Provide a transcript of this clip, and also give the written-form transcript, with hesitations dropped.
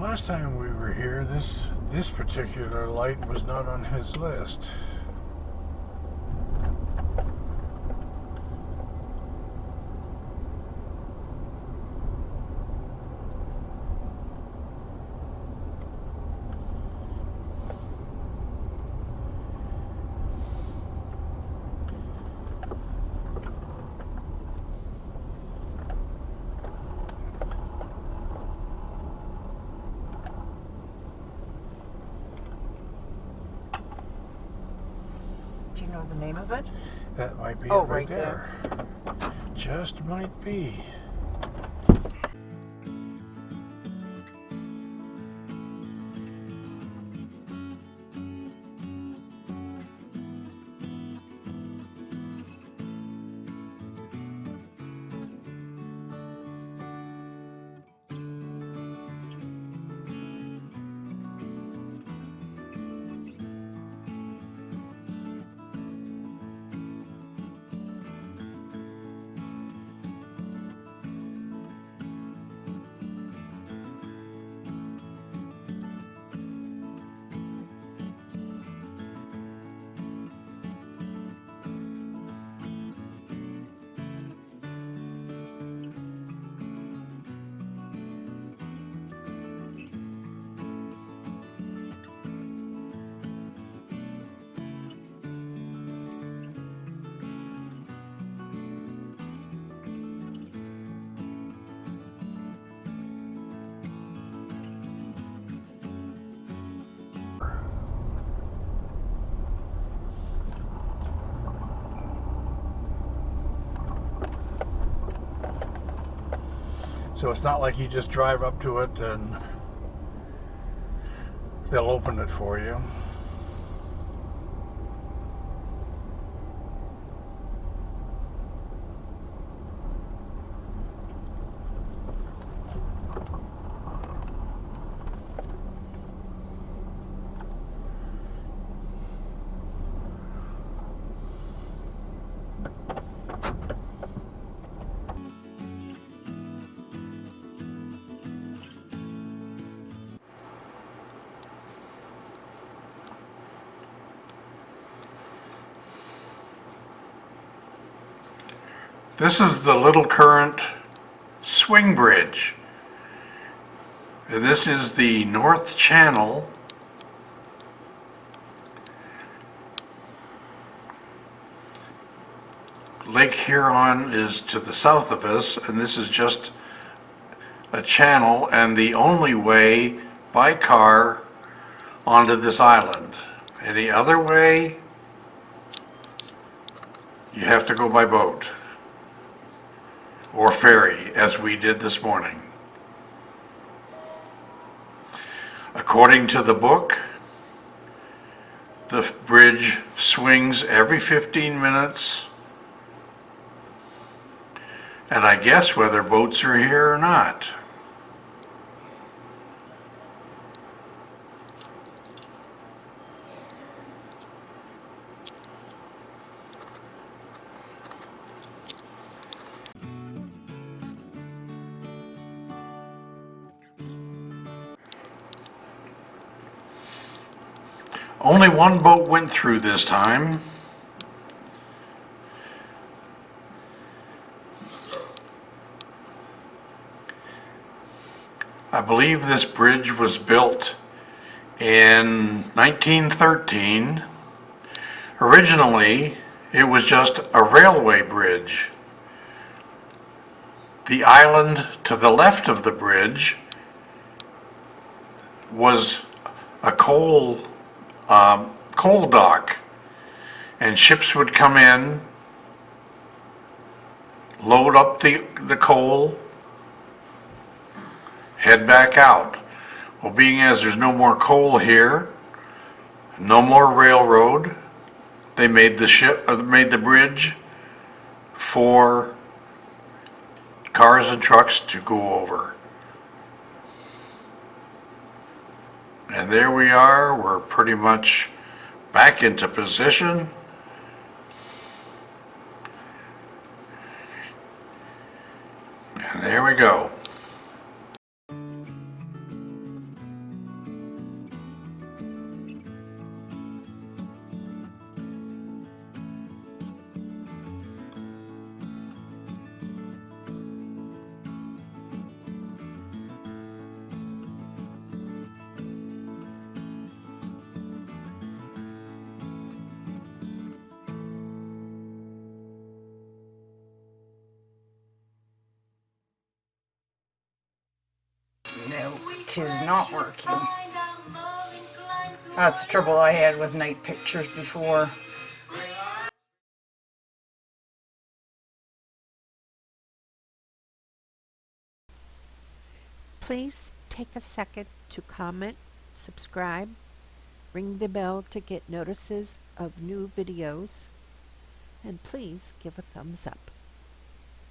last time we were here, this particular light was not on his list. Do you know the name of it? That might be Oh, it right right there. Just might be. So it's not like you just drive up to it and they'll open it for you. This is the Little Current swing bridge. And this is the North Channel. Lake Huron is to the south of us, and this is just a channel and the only way by car onto this island. Any other way, you have to go by boat or ferry, as we did this morning. According to the book, the bridge swings every 15 minutes, and I guess whether boats are here or not. Only one boat went through this time. I believe this bridge was built in 1913. Originally, it was just a railway bridge. The island to the left of the bridge was a coal dock, and ships would come in, load up the coal, head back out. Well, being as there's no more coal here, no more railroad, they made the bridge for cars and trucks to go over. And there we are, we're pretty much back into position. And there we go. light is not working. That's the trouble I had with night pictures before. Please take a second to comment, subscribe, ring the bell to get notices of new videos, and please give a thumbs up.